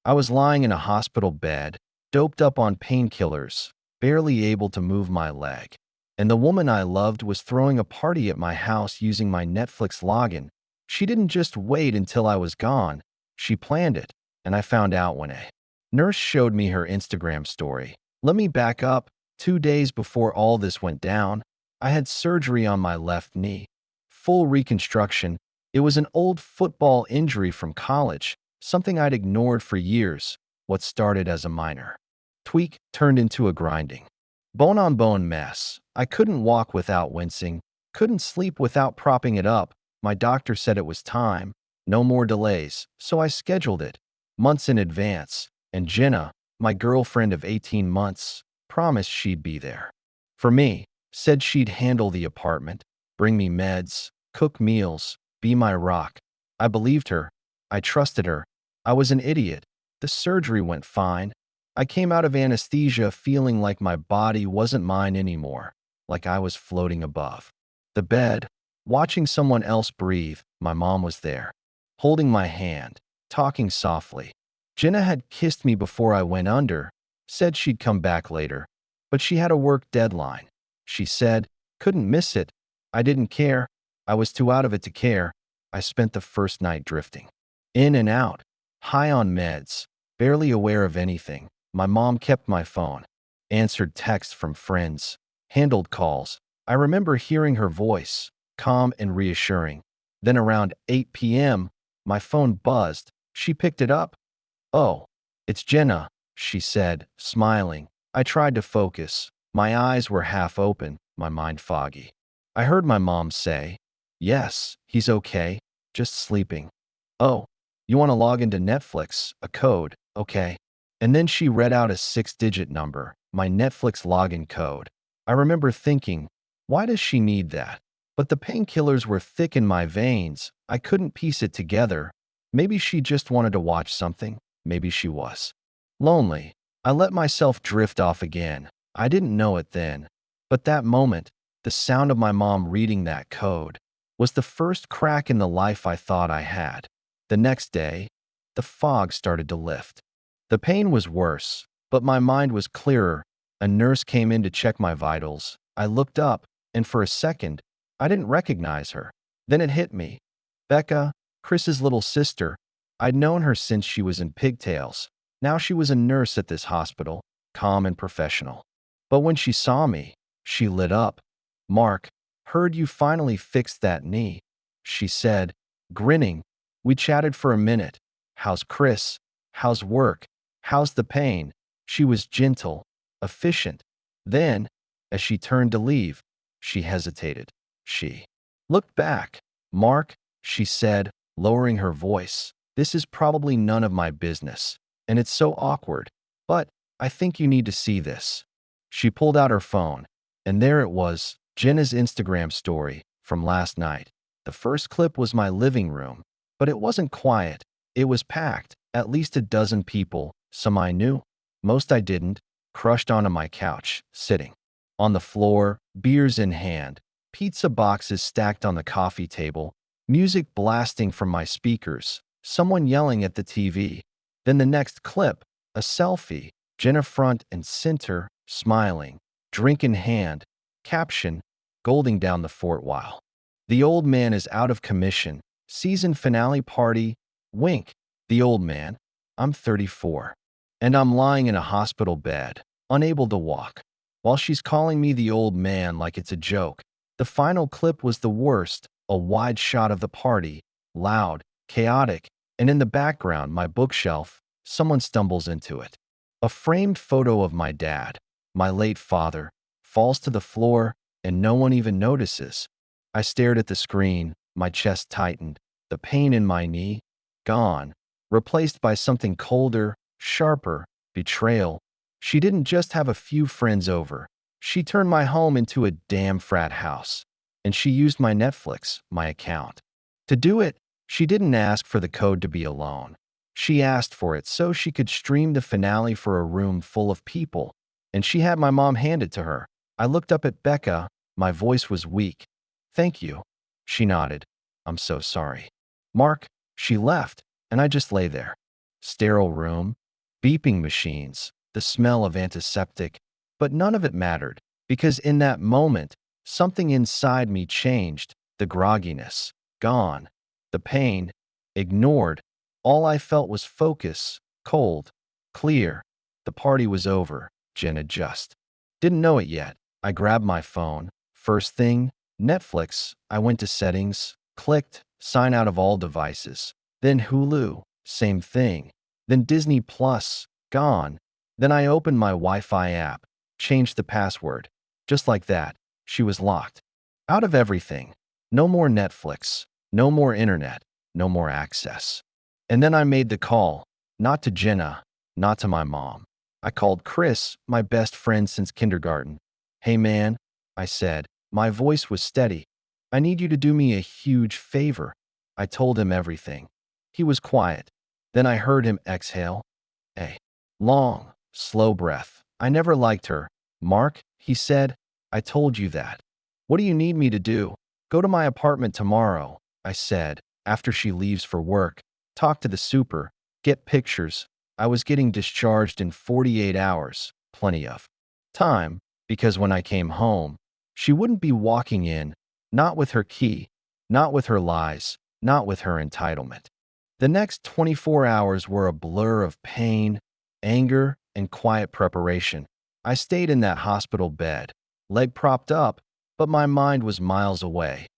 I was lying in a hospital bed, doped up on painkillers, barely able to move my leg. And the woman I loved was throwing a party at my house using my Netflix login. She didn't just wait until I was gone, she planned it, and I found out when a nurse showed me her Instagram story. Let me back up. 2 days before all this went down, I had surgery on my left knee. Full reconstruction. It was an old football injury from college, something I'd ignored for years. What started as a minor tweak turned into a grinding, bone-on-bone mess. I couldn't walk without wincing, couldn't sleep without propping it up. My doctor said it was time, no more delays, so I scheduled it months in advance, and Jenna, my girlfriend of 18 months, promised she'd be there for me, said she'd handle the apartment, bring me meds, cook meals, be my rock. I believed her. I trusted her. I was an idiot. The surgery went fine. I came out of anesthesia feeling like my body wasn't mine anymore, like I was floating above the bed, watching someone else breathe. My mom was there, holding my hand, talking softly. Jenna had kissed me before I went under, said she'd come back later, but she had a work deadline. She said, couldn't miss it. I didn't care. I was too out of it to care. I spent the first night drifting in and out, high on meds, barely aware of anything. My mom kept my phone, answered texts from friends, handled calls. I remember hearing her voice, calm and reassuring. Then around 8 p.m., my phone buzzed. She picked it up. "Oh, it's Jenna," she said, smiling. I tried to focus. My eyes were half open, my mind foggy. I heard my mom say, "Yes, he's okay, just sleeping." "Oh, you want to log into Netflix, a code, okay." And then she read out a 6-digit number, my Netflix login code. I remember thinking, why does she need that? But the painkillers were thick in my veins. I couldn't piece it together. Maybe she just wanted to watch something. Maybe she was lonely. I let myself drift off again. I didn't know it then. But that moment, the sound of my mom reading that code, was the first crack in the life I thought I had. The next day, the fog started to lift. The pain was worse, but my mind was clearer. A nurse came in to check my vitals. I looked up, and for a second, I didn't recognize her. Then it hit me. Becca, Chris's little sister. I'd known her since she was in pigtails. Now she was a nurse at this hospital, calm and professional. But when she saw me, she lit up. "Mark, heard you finally fixed that knee," she said, grinning. We chatted for a minute. "How's Chris? How's work? How's the pain?" She was gentle, efficient. Then, as she turned to leave, she hesitated. She looked back. "Mark," she said, lowering her voice, "this is probably none of my business, and it's so awkward, but I think you need to see this." She pulled out her phone, and there it was, Jenna's Instagram story from last night. The first clip was my living room, but it wasn't quiet. It was packed, at least a dozen people, some I knew, most I didn't, crushed onto my couch, sitting on the floor, beers in hand, pizza boxes stacked on the coffee table, music blasting from my speakers, someone yelling at the TV. Then the next clip, a selfie, Jenna front and center, smiling, drink in hand, caption, "Golding down the fort while the old man is out of commission, season finale party, wink." The old man, I'm 34, and I'm lying in a hospital bed, unable to walk, while she's calling me the old man like it's a joke. The final clip was the worst, a wide shot of the party, loud, chaotic, and in the background, my bookshelf. Someone stumbles into it. A framed photo of my dad, my late father, falls to the floor, and no one even notices. I stared at the screen, my chest tightened, the pain in my knee, gone, replaced by something colder, sharper, betrayal. She didn't just have a few friends over. She turned my home into a damn frat house. And she used my Netflix, my account. To do it, she didn't ask for the code to be alone. She asked for it so she could stream the finale for a room full of people, and she had my mom hand it to her. I looked up at Becca. My voice was weak. "Thank you." She nodded. "I'm so sorry." "Mark," she left, and I just lay there, sterile room, beeping machines, the smell of antiseptic, but none of it mattered because in that moment, something inside me changed. The grogginess, gone. The pain, ignored. All I felt was focus, cold, clear. The party was over. Jenna just didn't know it yet. I grabbed my phone. First thing, Netflix. I went to settings, clicked, sign out of all devices. Then Hulu, same thing. Then Disney Plus, gone. Then I opened my Wi-Fi app, changed the password. Just like that, she was locked. Out of everything. No more Netflix, no more internet, no more access. And then I made the call, not to Jenna, not to my mom. I called Chris, my best friend since kindergarten. Hey man, I said, my voice was steady. I need you to do me a huge favor. I told him everything. He was quiet. Then I heard him exhale. A long, slow breath. I never liked her. Mark, he said, I told you that. What do you need me to do? Go to my apartment tomorrow, I said, after she leaves for work. Talk to the super, get pictures. I was getting discharged in 48 hours, plenty of time, because when I came home, she wouldn't be walking in, not with her key, not with her lies, not with her entitlement. The next 24 hours were a blur of pain, anger, and quiet preparation. I stayed in that hospital bed, leg propped up, but my mind was miles away.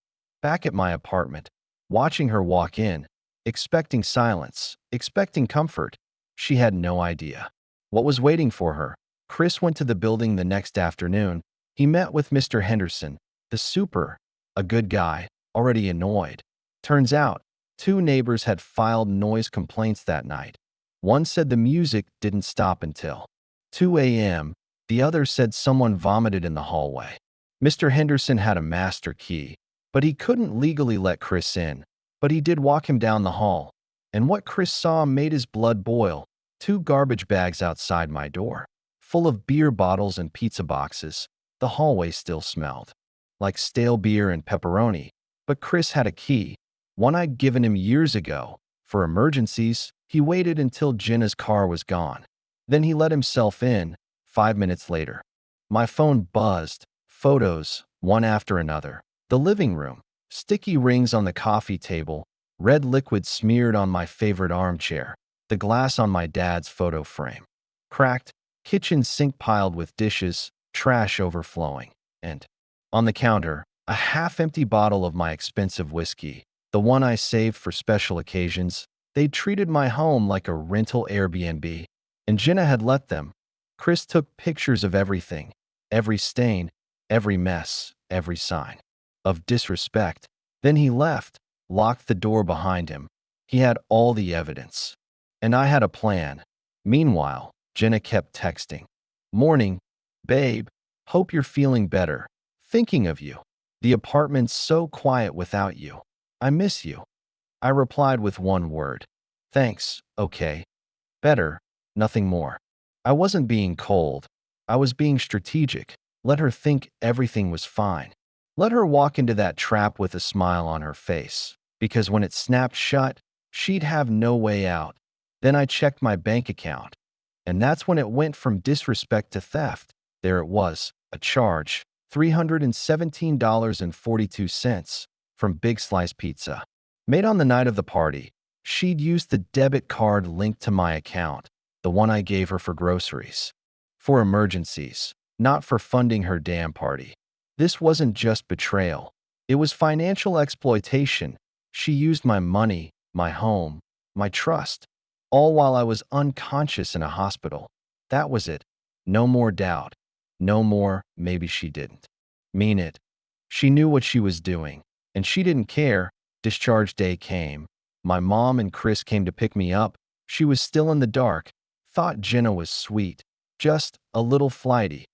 Back at my apartment, watching her walk in, expecting silence, expecting comfort. She had no idea what was waiting for her. Chris went to the building the next afternoon. He met with Mr. Henderson, the super, a good guy, already annoyed. Turns out, two neighbors had filed noise complaints that night. One said the music didn't stop until 2 a.m. The other said someone vomited in the hallway. Mr. Henderson had a master key, but he couldn't legally let Chris in. But he did walk him down the hall. And what Chris saw made his blood boil. 2 garbage bags outside my door, full of beer bottles and pizza boxes. The hallway still smelled like stale beer and pepperoni. But Chris had a key, one I'd given him years ago. For emergencies, he waited until Jenna's car was gone. Then he let himself in. 5 minutes later, my phone buzzed. Photos, one after another. The living room, sticky rings on the coffee table, red liquid smeared on my favorite armchair, the glass on my dad's photo frame. Cracked, kitchen sink piled with dishes, trash overflowing. And on the counter, a half-empty bottle of my expensive whiskey, the one I saved for special occasions. They'd treated my home like a rental Airbnb, and Jenna had let them. Chris took pictures of everything, every stain, every mess, every sign of disrespect. Then he left, locked the door behind him. He had all the evidence. And I had a plan. Meanwhile, Jenna kept texting. Morning, babe. Hope you're feeling better. Thinking of you. The apartment's so quiet without you. I miss you. I replied with one word. Thanks, okay. Better, nothing more. I wasn't being cold. I was being strategic. Let her think everything was fine. Let her walk into that trap with a smile on her face, because when it snapped shut, she'd have no way out. Then I checked my bank account, and that's when it went from disrespect to theft. There it was, a charge, $317.42 from Big Slice Pizza. Made on the night of the party. She'd used the debit card linked to my account, the one I gave her for groceries. For emergencies. Not for funding her damn party. This wasn't just betrayal. It was financial exploitation. She used my money, my home, my trust, all while I was unconscious in a hospital. That was it. No more doubt. No more, maybe she didn't mean it. She knew what she was doing, and she didn't care. Discharge day came. My mom and Chris came to pick me up. She was still in the dark. Thought Jenna was sweet, just a little flighty.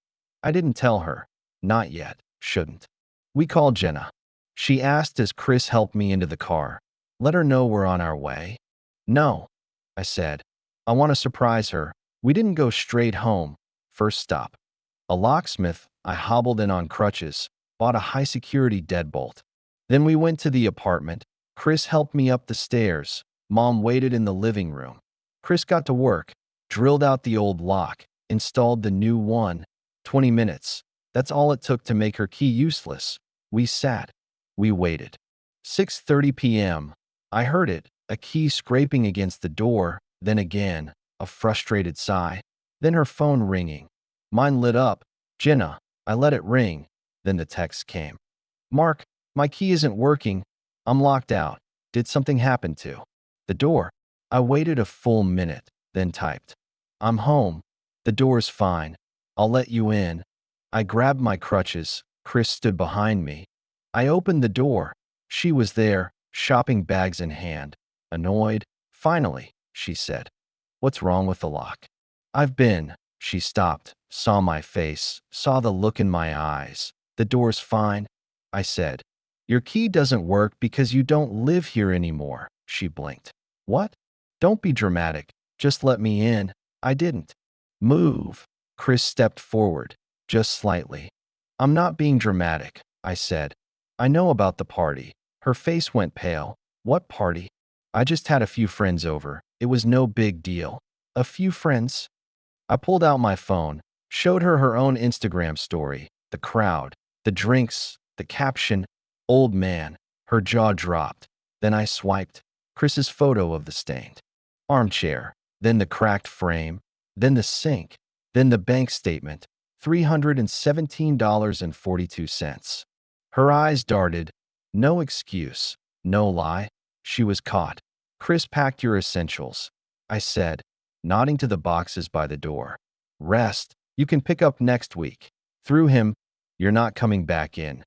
I didn't tell her. Not yet. Shouldn't. We called Jenna. She asked as Chris helped me into the car. Let her know we're on our way. No, I said. I want to surprise her. We didn't go straight home. First stop. A locksmith. I hobbled in on crutches, bought a high-security deadbolt. Then we went to the apartment. Chris helped me up the stairs. Mom waited in the living room. Chris got to work, drilled out the old lock, installed the new one. 20 minutes. That's all it took to make her key useless. We sat. We waited. 6:30 p.m. I heard it, a key scraping against the door, then again, a frustrated sigh, then her phone ringing. Mine lit up. Jenna. I let it ring. Then the text came. Mark, my key isn't working. I'm locked out. Did something happen to the door? I waited a full minute, then typed. I'm home. The door's fine. I'll let you in. I grabbed my crutches. Chris stood behind me. I opened the door. She was there, shopping bags in hand. Annoyed. Finally, she said. What's wrong with the lock? I've been. She stopped, saw my face, saw the look in my eyes. The door's fine, I said. Your key doesn't work because you don't live here anymore, she blinked. What? Don't be dramatic. Just let me in. I didn't move. Chris stepped forward, just slightly. I'm not being dramatic, I said. I know about the party. Her face went pale. What party? I just had a few friends over. It was no big deal. A few friends? I pulled out my phone, showed her her own Instagram story, the crowd, the drinks, the caption, old man. Her jaw dropped. Then I swiped Chris's photo of the stained armchair, then the cracked frame, then the sink, then the bank statement, $317.42. Her eyes darted. No excuse, no lie. She was caught. Chris packed your essentials, I said, nodding to the boxes by the door. Rest, you can pick up next week. Through him, you're not coming back in.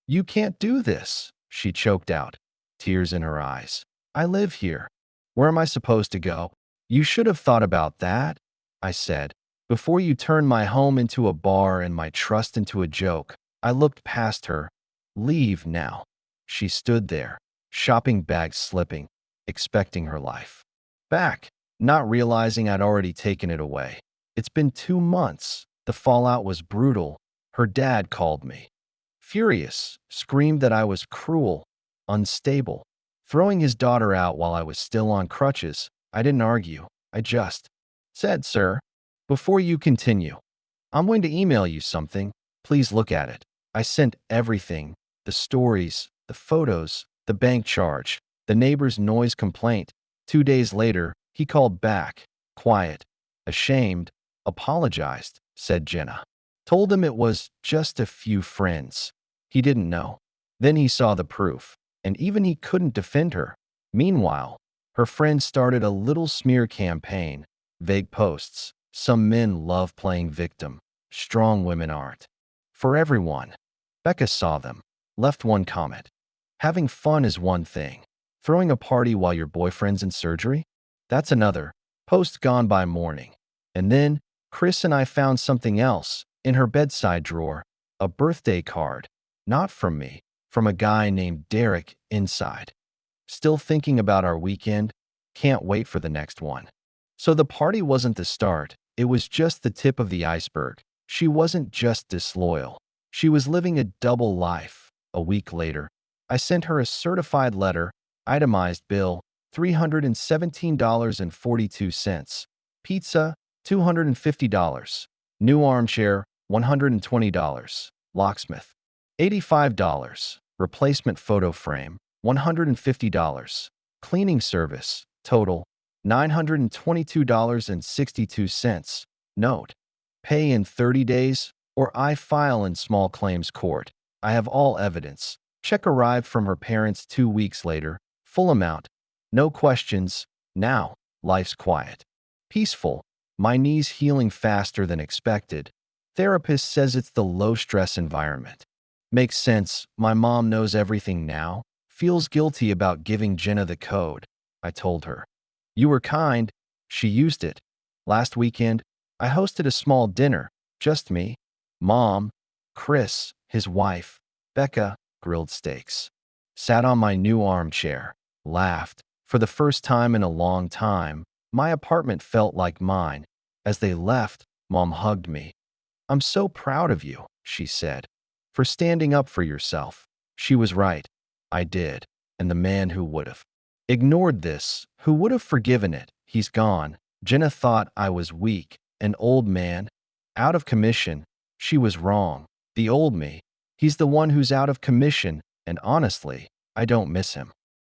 You can't do this, she choked out, tears in her eyes. I live here. Where am I supposed to go? You should have thought about that, I said, before you turned my home into a bar and my trust into a joke. I looked past her. Leave now. She stood there, shopping bags slipping, expecting her life back, not realizing I'd already taken it away. It's been 2 months. The fallout was brutal. Her dad called me. Furious, screamed that I was cruel, unstable, throwing his daughter out while I was still on crutches. I didn't argue. I just said, sir, before you continue, I'm going to email you something. Please look at it. I sent everything, the stories, the photos, the bank charge, the neighbor's noise complaint. 2 days later, he called back, quiet, ashamed, apologized, said Jenna. Told him it was just a few friends. He didn't know. Then he saw the proof, and even he couldn't defend her. Meanwhile, her friends started a little smear campaign, vague posts. Some men love playing victim. Strong women aren't. For everyone. Becca saw them, left one comment. Having fun is one thing. Throwing a party while your boyfriend's in surgery? That's another. Post gone by morning. And then, Chris and I found something else in her bedside drawer. A birthday card. Not from me. From a guy named Derek inside. Still thinking about our weekend? Can't wait for the next one. So the party wasn't the start. It was just the tip of the iceberg. She wasn't just disloyal. She was living a double life. A week later, I sent her a certified letter, itemized bill, $317.42. Pizza, $250. New armchair, $120. Locksmith, $85. Replacement photo frame, $150. Cleaning service, total, $922.62. Note, pay in 30 days or I file in small claims court. I have all evidence. Check arrived from her parents 2 weeks later. Full amount. No questions. Now, life's quiet. Peaceful. My knees healing faster than expected. Therapist says it's the low-stress environment. Makes sense. My mom knows everything now. Feels guilty about giving Jenna the code. I told her. You were kind. She used it. Last weekend, I hosted a small dinner. Just me, Mom, Chris, his wife, Becca, grilled steaks. Sat on my new armchair. Laughed. For the first time in a long time, my apartment felt like mine. As they left, Mom hugged me. I'm so proud of you, she said, for standing up for yourself. She was right. I did. And the man who would have ignored this, who would have forgiven it, He's gone. Jenna thought I was weak, an old man, out of commission. She was wrong. The old me. He's the one who's out of commission, and honestly, I don't miss him.